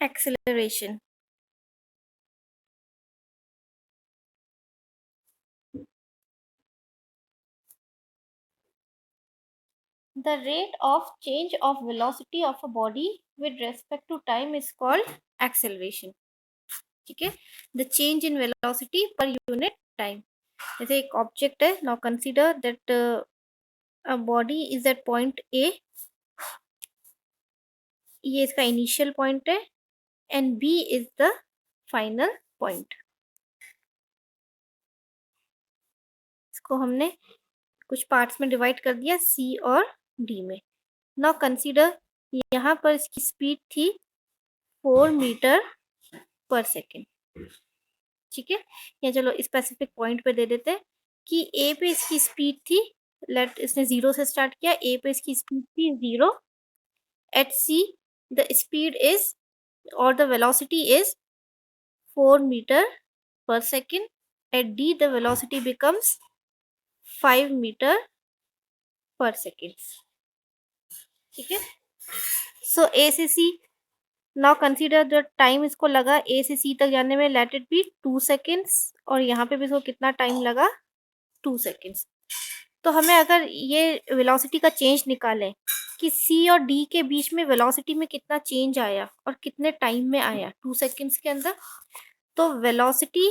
acceleration. The rate of change of velocity of a body with respect to time is called acceleration. ठीक है, the change in velocity per unit time. जैसे एक object है, now consider that a body is at point A, ये इसका initial point है and B is the final point. इसको हमने कुछ पार्ट्स में डिवाइड कर दिया C और D में. नाउ कंसीडर यहाँ पर इसकी स्पीड थी 4 मीटर पर सेकेंड. ठीक है, या चलो स्पेसिफिक पॉइंट पे दे देते हैं कि ए पे इसकी स्पीड थी, लेट इसने 0 से स्टार्ट किया, ए पे इसकी स्पीड थी 0. At C the speed is और the velocity is 4 metre per second. At D, the velocity becomes 5 meter per second. ठीक है, सो A से C, now consider the time इसको लगा A से C तक जाने में, लेट इट बी 2 सेकेंड्स, और यहाँ पे भी इसको कितना टाइम लगा 2 सेकेंड्स. तो हमें अगर ये वेलोसिटी का चेंज निकालें कि C और D के बीच में वेलोसिटी में कितना चेंज आया और कितने टाइम में आया 2 सेकेंड्स के अंदर, तो velocity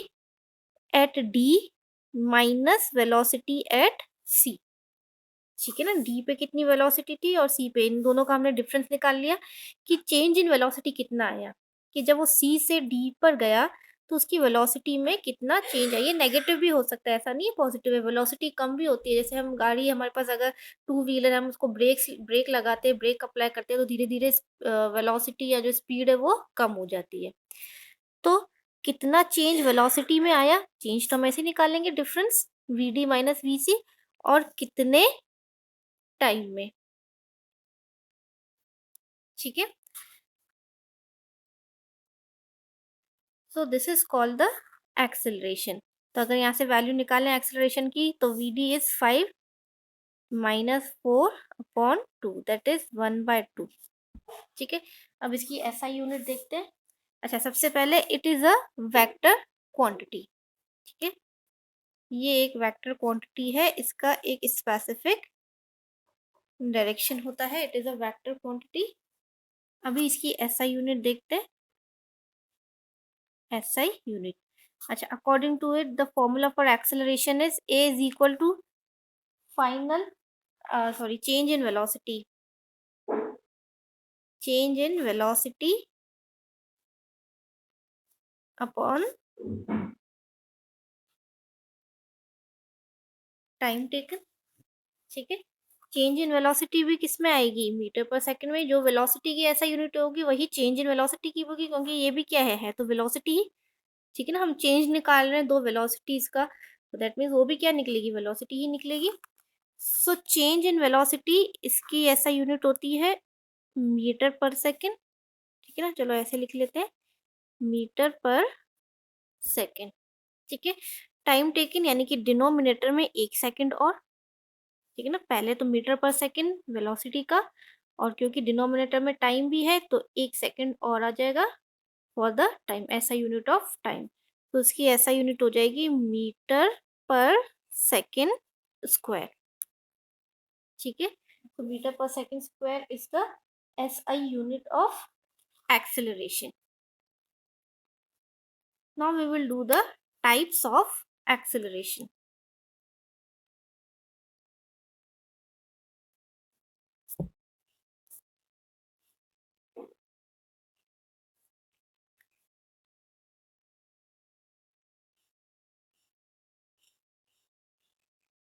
at D minus velocity at C. ठीक है ना, D पे कितनी वेलोसिटी थी और C पे, इन दोनों का हमने डिफरेंस निकाल लिया कि चेंज इन वेलोसिटी कितना आया, कि जब वो C से D पर गया तो उसकी वेलोसिटी में कितना चेंज आया. ये नेगेटिव भी हो सकता है, ऐसा नहीं है पॉजिटिव है. वेलोसिटी कम भी होती है, जैसे हम गाड़ी, हमारे पास अगर टू व्हीलर, हम उसको ब्रेक लगाते हैं, ब्रेक अप्लाई करते हैं, तो धीरे धीरे वेलोसिटी या जो स्पीड है वो कम हो जाती है. तो कितना चेंज वेलोसिटी में आया, चेंज तो हम ऐसे निकालेंगे, डिफरेंस VD माइनस VC, और कितने टाइम में. ठीक है, so this is called the acceleration. तो अगर यहाँ से वैल्यू निकालें एक्सेलरेशन की, तो VD is 5 minus 4 upon 2, that is 1/2. ठीक है, अब इसकी SI यूनिट देखते हैं. अच्छा, सबसे पहले it is a vector quantity. ठीक है, ये एक वेक्टर क्वांटिटी है, इसका एक स्पेसिफिक डायरेक्शन होता है, it is a vector quantity. अभी इसकी SI यूनिट देखते हैं. SI unit. अच्छा, according to it, the formula for acceleration is A is equal to change in velocity. Change in velocity upon time taken. ठीक है, change in velocity भी किस में आएगी, मीटर पर सेकंड में. जो वेलोसिटी की ऐसा यूनिट होगी वही चेंज इन वेलोसिटी की होगी, क्योंकि ये भी क्या है तो वेलोसिटी ही. ठीक है ना, हम चेंज निकाल रहे हैं दो वेलोसिटीज का, तो दैट मीन्स वो भी क्या निकलेगी, वेलोसिटी ही निकलेगी. सो चेंज इन वेलोसिटी, इसकी ऐसा यूनिट होती है मीटर पर सेकेंड. ठीक है ना, चलो ऐसे लिख लेते हैं, मीटर पर सेकेंड. ठीक है, टाइम टेकन यानी कि डिनोमिनेटर में 1 सेकेंड और. ठीक है ना, पहले तो मीटर पर सेकेंड वेलोसिटी का, और क्योंकि डिनोमिनेटर में टाइम भी है तो 1 सेकेंड और आ जाएगा फॉर द टाइम, ऐसा यूनिट ऑफ टाइम. तो उसकी ऐसा यूनिट हो जाएगी मीटर पर सेकेंड स्क्वायर. ठीक है, तो metre per second square is the SI unit of acceleration. Now we will do the types of acceleration.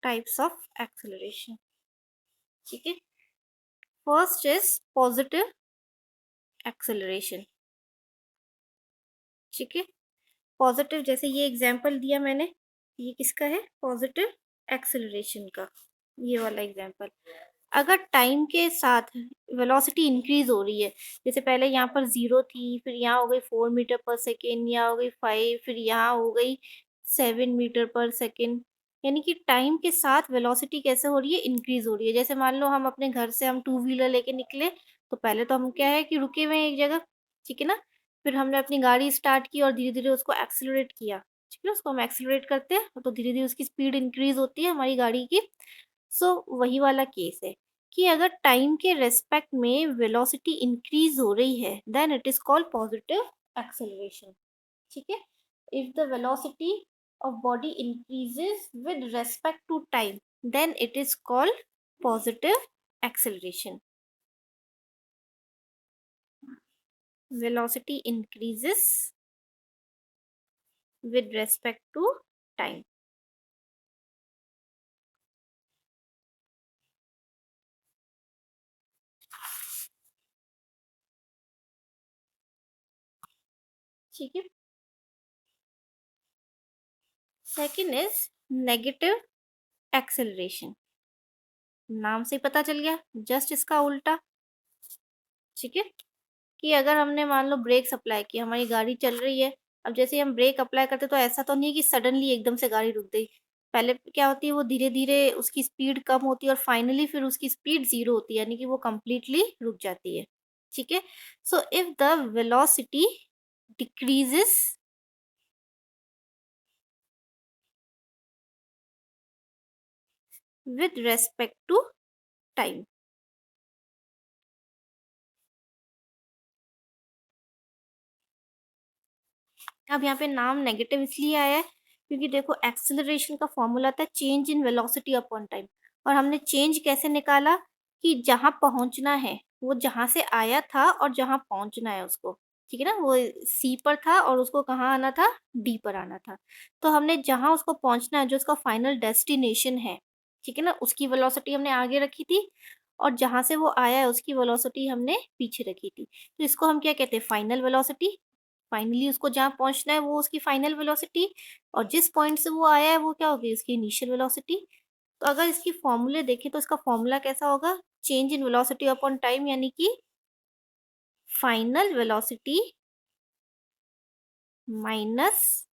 Types of acceleration. ठीक है, फर्स्ट इज पॉजिटिव एक्सेलरेशन. ठीक है, पॉजिटिव, जैसे ये एग्जांपल दिया मैंने, ये किसका है, पॉजिटिव एक्सेलरेशन का, ये वाला एग्जांपल. अगर टाइम के साथ वेलोसिटी इंक्रीज हो रही है, जैसे पहले यहाँ पर 0 थी, फिर यहाँ हो गई 4 मीटर पर सेकेंड, यहाँ हो गई 5, फिर यहाँ हो गई 7 मीटर पर सेकेंड, यानी कि टाइम के साथ वेलोसिटी कैसे हो रही है, इंक्रीज हो रही है. जैसे मान लो हम अपने घर से हम टू व्हीलर लेके निकले, तो पहले तो हम क्या है कि रुके हुए हैं एक जगह. ठीक है ना, फिर हमने अपनी गाड़ी स्टार्ट की और धीरे-धीरे उसको एक्सेलरेट किया, ठीक है? उसको हम एक्सेलरेट करते हैं तो धीरे-धीरे उसकी स्पीड इंक्रीज़ होती है हमारी गाड़ी की। सो वही वाला केस है कि अगर टाइम के रिस्पेक्ट में वेलोसिटी इंक्रीज़ हो रही है, then it is called positive acceleration, ठीक है? If the velocity of body increases with respect to time, then it is called positive acceleration. Velocity increases with respect to time. ठीक है। Second is negative acceleration. नाम से ही पता चल गया, just इसका उल्टा। ठीक है, कि अगर हमने मान लो ब्रेक्स अप्लाई किया, हमारी गाड़ी चल रही है। अब जैसे ही हम ब्रेक अप्लाई करते तो ऐसा तो नहीं है कि सडनली एकदम से गाड़ी रुक गई। पहले क्या होती है, वो धीरे धीरे उसकी स्पीड कम होती है और फाइनली फिर उसकी स्पीड जीरो होती है, यानी कि वो कंप्लीटली रुक जाती है। ठीक है, so if the velocity decreases with respect to time। अब यहाँ पे नाम नेगेटिव इसलिए आया है क्योंकि देखो एक्सेलरेशन का फॉर्मूला था change in velocity upon time, और हमने चेंज कैसे निकाला कि जहाँ पहुँचना है वो जहाँ से आया था और जहाँ पहुँचना है उसको, ठीक है ना, वो सी पर था और उसको कहाँ आना था, डी पर आना था। तो हमने जहाँ उसको पहुँचना है, जो उसका फाइनल डेस्टिनेशन है, ठीक है ना, उसकी वेलोसिटी हमने आगे रखी थी और जहाँ से वो आया है उसकी वेलोसिटी हमने पीछे रखी थी। तो इसको हम क्या कहते हैं, फाइनल वेलोसिटी। फाइनली उसको जहाँ पहुँचना है वो उसकी फाइनल वेलोसिटी, और जिस पॉइंट से वो आया है वो क्या होगी, उसकी इनिशियल वेलोसिटी। तो अगर इसकी फॉर्मूले देखें तो इसका फॉर्मूला कैसा होगा, change in velocity upon time, यानी कि final velocity minus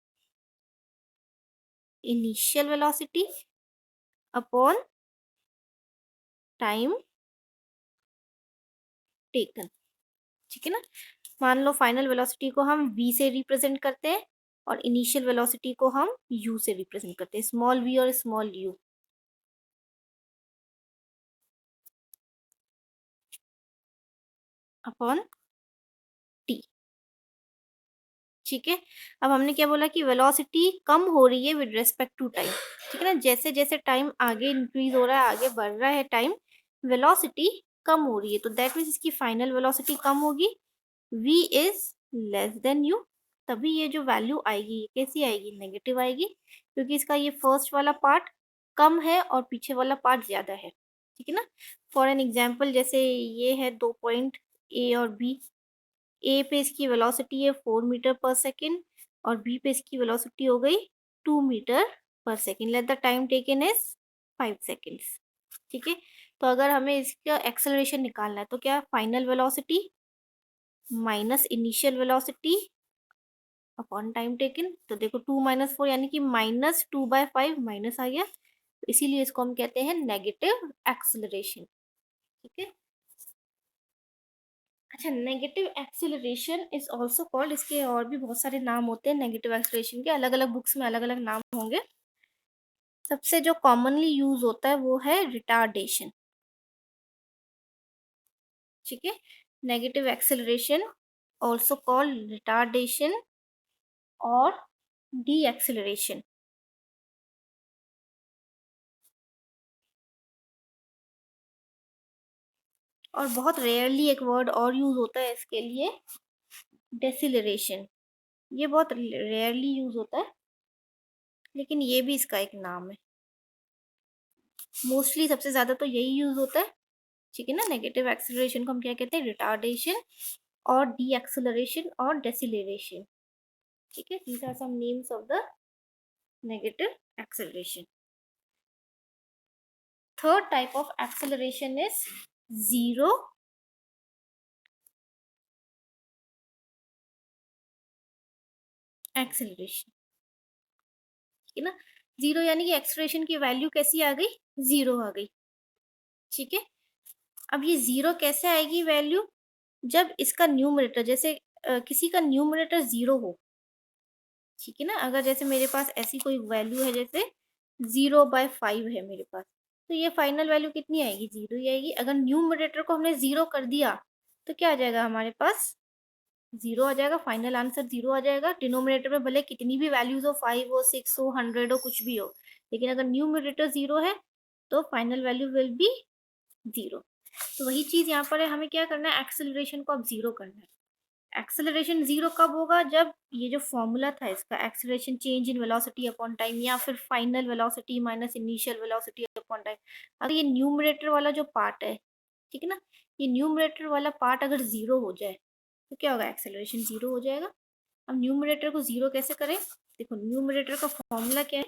initial velocity upon time taken. ठीक है ना, मान लो फाइनल वेलोसिटी को हम v से रिप्रेजेंट करते हैं और इनिशियल वेलोसिटी को हम u से रिप्रेजेंट करते हैं, स्मॉल v और स्मॉल u अपॉन t। ठीक है, अब हमने क्या बोला कि वेलोसिटी कम हो रही है विद रिस्पेक्ट टू टाइम। ठीक है ना, जैसे जैसे टाइम आगे इंक्रीज हो रहा है, आगे बढ़ रहा है टाइम, वेलोसिटी कम हो रही है, तो दैट मीन्स इसकी फाइनल वेलोसिटी कम होगी, v is less than u। तभी ये जो वैल्यू आएगी ये कैसी आएगी, नेगेटिव आएगी, क्योंकि इसका ये फर्स्ट वाला पार्ट कम है और पीछे वाला पार्ट ज्यादा है। ठीक है ना, फॉर एन एग्जाम्पल जैसे ये है दो पॉइंट ए और बी। ए पे इसकी वेलोसिटी है 4 मीटर पर सेकेंड और बी पे इसकी वेलोसिटी हो गई 2 metre per second. Let the time taken is 5 seconds. ठीक है, तो अगर हमें इसका एक्सेलरेशन निकालना है तो क्या, final velocity minus initial velocity upon time taken. तो देखो 2 माइनस 4 यानी कि -2/5 माइनस आ गया, तो इसीलिए इसको हम कहते हैं नेगेटिव एक्सेलरेशन। ठीक है, अच्छा, negative acceleration is also called, इसके और भी बहुत सारे नाम होते हैं नेगेटिव एक्सेलरेशन के, अलग अलग बुक्स में अलग अलग नाम होंगे। सबसे जो कॉमनली यूज होता है वो है रिटार्डेशन। ठीक है, negative acceleration also called retardation और डी एक्सेलरेशन। और बहुत रेयरली एक वर्ड और यूज होता है इसके लिए, डेसिलरेशन। ये बहुत रेयरली यूज होता है, लेकिन ये भी इसका एक नाम है। मोस्टली सबसे ज्यादा तो यही यूज होता है। ठीक है ना, नेगेटिव एक्सेलरेशन को हम क्या कहते हैं, रिटार्डेशन और डी एक्सेलरेशन और डेसिलरेशन। ठीक है, these are some names of the negative acceleration. Third type of acceleration is zero acceleration. ठीक है ना, जीरो यानी कि एक्सेलरेशन की वैल्यू कैसी आ गई, जीरो आ गई। ठीक है, अब ये जीरो कैसे आएगी वैल्यू, जब इसका न्यूमरेटर, जैसे किसी का न्यूमरेटर 0 हो, ठीक है ना? अगर जैसे मेरे पास ऐसी कोई वैल्यू है, जैसे 0/5 है मेरे पास, तो ये फाइनल वैल्यू कितनी आएगी? 0 ही आएगी। अगर न्यूमरेटर को हमने 0 कर दिया, तो क्या आ जाएगा हमारे पास? 0 आ जाएगा, फाइनल आंसर 0 आ जाएगा। डिनोमिनेटर में भले कितनी भी वैल्यूज़ हो, 5 हो, 6 हो, 100 हो, कुछ भी हो, लेकिन अगर न्यूमरेटर 0 है, तो फाइनल वैल्यू विल बी 0। तो वही चीज़ यहाँ पर है, हमें क्या करना है? एक्सेलरेशन को अब 0 करना है। एक्सेलरेशन 0 कब होगा? जब ये जो फॉर्मूला था इसका, acceleration change in velocity upon time, या फिर final velocity minus initial velocity upon time, अगर ये न्यूमरेटर वाला जो पार्ट है, ठीक है ना, ये न्यूमरेटर वाला पार्ट अगर 0 हो जाए, तो क्या होगा? एक्सेलरेशन 0 हो जाएगा। अब न्यूमरेटर को 0 कैसे करें? देखो, न्यूमरेटर का फॉर्मूला क्या है?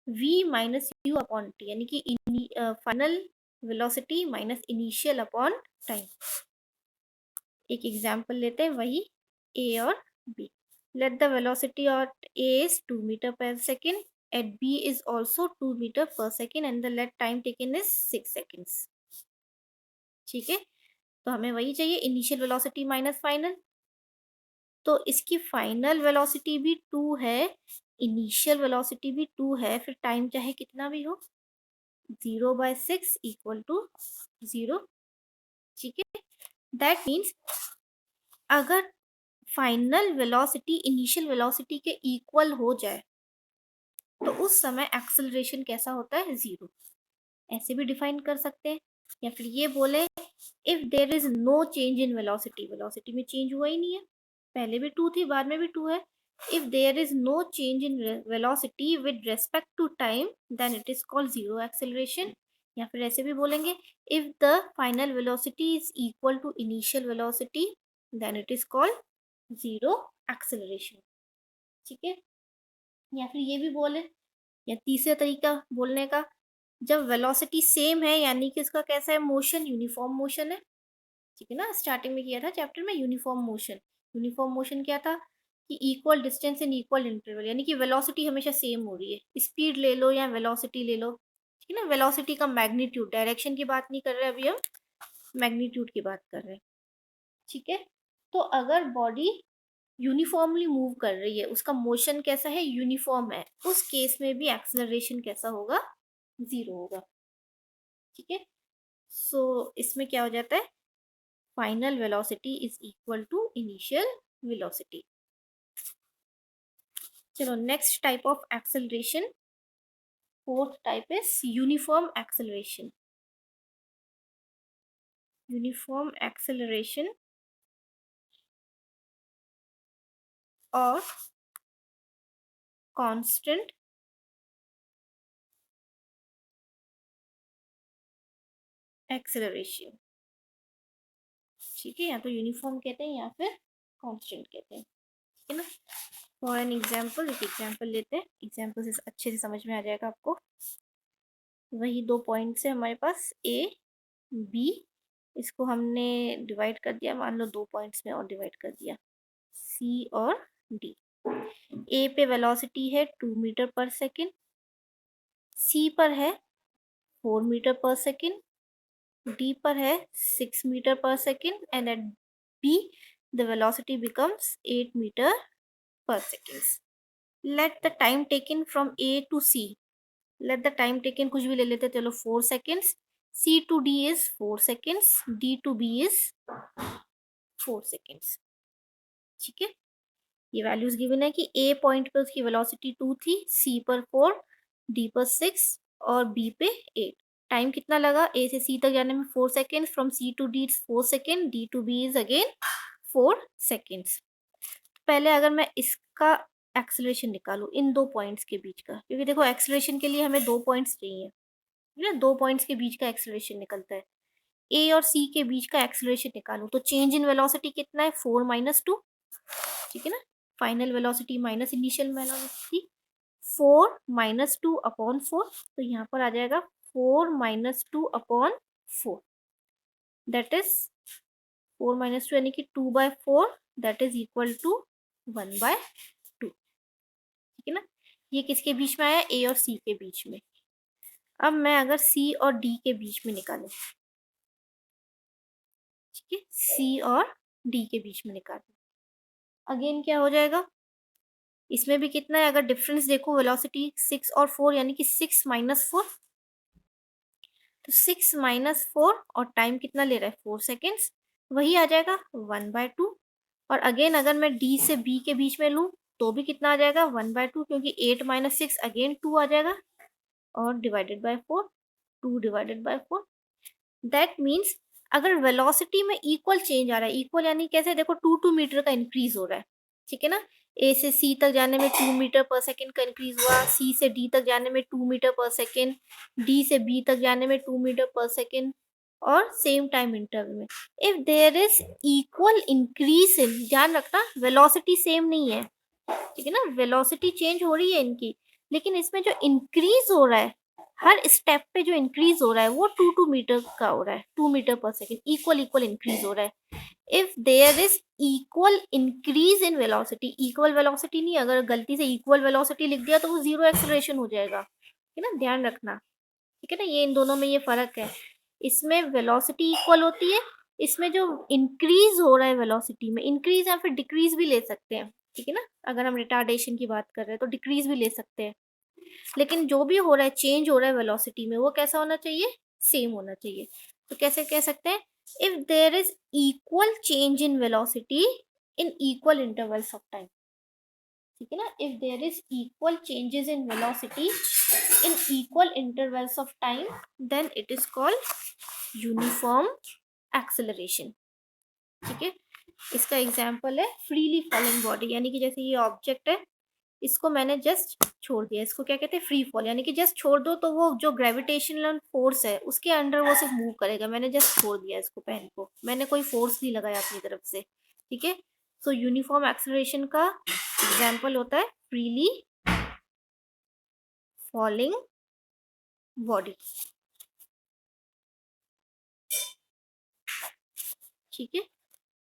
v minus u upon t, यानी कि final velocity minus initial upon time. एक एग्जांपल लेते हैं, वही a और b। Let the velocity of a is 2 metre per second, at b is also 2 metre per second, and the let time taken is 6 seconds. ठीक है, तो हमें वही चाहिए, इनिशियल वेलोसिटी माइनस फाइनल। तो इसकी फाइनल वेलोसिटी भी 2 है, इनिशियल वेलोसिटी भी 2 है, फिर टाइम चाहे कितना भी हो, 0/6 इक्वल टू 0। ठीक है, दैट मीन्स अगर फाइनल वेलोसिटी इनिशियल वेलोसिटी के इक्वल हो जाए, तो उस समय एक्सेलरेशन कैसा होता है? 0। ऐसे भी डिफाइन कर सकते हैं, या फिर ये बोले, if there is no change in velocity, velocity में चेंज हुआ ही नहीं है, पहले भी 2 थी, बाद में भी 2 है। If there is no change in velocity with respect to time, then it is called 0 acceleration. या फिर ऐसे भी बोलेंगे, if the final velocity is equal to initial velocity, then it is called 0 acceleration. ठीक है, या फिर ये भी बोले, या तीसरा तरीका बोलने का, जब वेलोसिटी सेम है, यानी कि उसका कैसा है? मोशन यूनिफॉर्म मोशन है। ठीक है ना, स्टार्टिंग में किया था चैप्टर में यूनिफॉर्म मोशन। यूनिफॉर्म मोशन क्या था? कि equal distance in equal interval, यानी कि वेलोसिटी हमेशा सेम हो रही है। स्पीड ले लो या वेलोसिटी ले लो, ठीक है ना, वेलोसिटी का मैग्नीट्यूड, डायरेक्शन की बात नहीं कर रहे अभी हम, मैग्नीट्यूड की बात कर रहे हैं। ठीक है, तो अगर बॉडी यूनिफॉर्मली मूव कर रही है, उसका मोशन कैसा है? यूनिफॉर्म है, उस केस में भी एक्सेलरेशन कैसा होगा? 0 होगा। ठीक है, सो इसमें क्या हो जाता है? Final velocity is equal to initial velocity. चलो, next type of acceleration, fourth type is uniform acceleration. Uniform acceleration और कांस्टेंट एक्सेलरेशन। ठीक है, या तो यूनिफॉर्म कहते हैं या फिर कांस्टेंट कहते हैं। ठीक है ना, फॉर एन एग्जाम्पल, एक एग्जाम्पल लेते हैं, एग्जाम्पल से अच्छे से समझ में आ जाएगा आपको। वही 2 पॉइंट्स है हमारे पास, ए बी, इसको हमने डिवाइड कर दिया, मान लो 2 पॉइंट्स में और डिवाइड कर दिया, सी और डी। ए पे वेलोसिटी है 2 मीटर पर सेकेंड, सी पर है 4 मीटर पर सेकेंड, डी पर है 6 metre per second, and at B the velocity becomes 8 metre per seconds. Let the time taken from A to C. Let the time taken कुछ भी ले लेते हैं, चलो 4 seconds. C to D is 4 seconds. D to B is 4 seconds. ठीक है, ये values given है कि A पॉइंट पे उसकी वेलोसिटी 2 थी, C पर 4, D पर 6 और B पे 8। टाइम कितना लगा? A से C तक जाने में 4 seconds. From C to D is 4 seconds. D to B is again 4 seconds. पहले अगर मैं इसका एक्सेलरेशन निकालूं इन 2 पॉइंट्स के बीच का, क्योंकि देखो एक्सेलरेशन के लिए हमें 2 पॉइंट्स चाहिए, ठीक है ना, 2 पॉइंट्स के बीच का एक्सेलरेशन निकलता है। ए और सी के बीच का एक्सेलरेशन निकालूं, तो चेंज इन वेलोसिटी कितना है? 4 माइनस 2। ठीक है ना, final velocity minus initial velocity, 4 minus 2 upon 4, तो यहाँ पर आ जाएगा 4 minus 2 upon 4, that is 4 minus 2 यानी कि 2/4, दैट इज इक्वल टू 1/2। ठीक है ना, ये किसके बीच में आया? ए और सी के बीच में। अब मैं अगर सी और डी के बीच में निकालूं, ठीक है, सी और डी के बीच में निकालूं, अगेन क्या हो जाएगा, इसमें भी कितना है, अगर डिफरेंस देखो वेलोसिटी 6 और 4 यानी कि 6 माइनस 4, तो 6 माइनस 4 और टाइम कितना ले रहा है 4 सेकेंड्स, वही आ जाएगा 1/2। और अगेन अगर मैं डी से बी के बीच में लूँ तो भी कितना आ जाएगा 1/2, क्योंकि 8 माइनस 6 अगेन 2 आ जाएगा, और divided by 4, 2 divided by 4। That means अगर वेलोसिटी में इक्वल चेंज आ रहा है, इक्वल यानी कैसे, देखो 2 मीटर का इंक्रीज हो रहा है, ठीक है ना। ए से सी तक जाने में 2 मीटर पर सेकेंड का इंक्रीज हुआ, सी से डी तक जाने में 2 मीटर पर सेकेंड, डी से बी तक जाने में 2 मीटर पर सेकेंड, और सेम टाइम इंटरवल में। If there is equal increase in, ध्यान रखना वेलोसिटी सेम नहीं है, ठीक है ना, वेलोसिटी चेंज हो रही है इनकी, लेकिन इसमें जो इंक्रीज हो रहा है, हर स्टेप पे जो इंक्रीज हो रहा है वो 2 मीटर का हो रहा है, 2 metre per second, equal equal increase हो रहा है। If there is equal increase in velocity, equal velocity नहीं, अगर गलती से इक्वल वेलोसिटी लिख दिया तो वो जीरो एक्सेलरेशन हो जाएगा, ठीक है ना, ध्यान रखना, ठीक है ना, ये इन दोनों में ये फर्क है। इसमें वेलोसिटी इक्वल होती है, इसमें जो इंक्रीज हो रहा है वेलोसिटी में, इंक्रीज या फिर डिक्रीज भी ले सकते हैं, ठीक है ना, अगर हम रिटार्डेशन की बात कर रहे हैं तो डिक्रीज भी ले सकते हैं, लेकिन जो भी हो रहा है, चेंज हो रहा है वेलोसिटी में, वो कैसा होना चाहिए, सेम होना चाहिए। तो कैसे कह सकते हैं, if there is equal change in velocity in equal intervals of time, ठीक है ना, if there is equal changes in velocity in equal intervals of time, then it is called uniform acceleration, ठीक है। इसका एग्जांपल है freely falling body, यानी कि जैसे ये ऑब्जेक्ट है, इसको मैंने जस्ट छोड़ दिया, इसको क्या कहते हैं, फ्री फॉल, यानी कि जस्ट छोड़ दो तो वो जो ग्रेविटेशनल फोर्स है उसके अंडर वो सिर्फ मूव करेगा, मैंने जस्ट छोड़ दिया इसको, पेन को, मैंने कोई फोर्स नहीं लगाया अपनी तरफ से, ठीक है। सो यूनिफॉर्म एक्सेलरेशन का एग्जांपल होता है फ्रीली फॉलिंग बॉडी, ठीक है।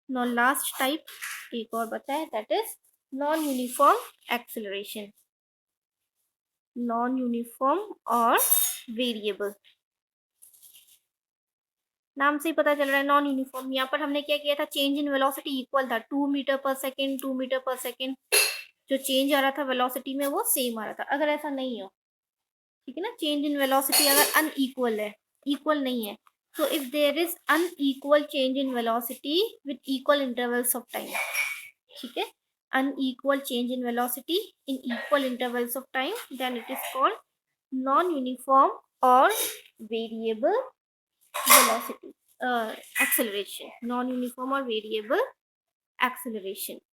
नो लास्ट टाइप एक और बताए, that is non uniform acceleration, non uniform और वेरिएबल, नाम से ही पता चल रहा है नॉन यूनिफॉर्म। यहाँ पर हमने क्या किया था, चेंज इन वेलोसिटी इक्वल था, 2 metre per second, 2 metre per second, जो चेंज आ रहा था वेलोसिटी में वो सेम आ रहा था। अगर ऐसा नहीं हो, ठीक है ना, चेंज इन वेलोसिटी अगर अनइक्वल है, इक्वल नहीं है, तो if there is unequal change in velocity with equal intervals of time, ठीक है, unequal change in velocity in equal intervals of time, then it is called non-uniform or variable velocity acceleration, non-uniform or variable acceleration।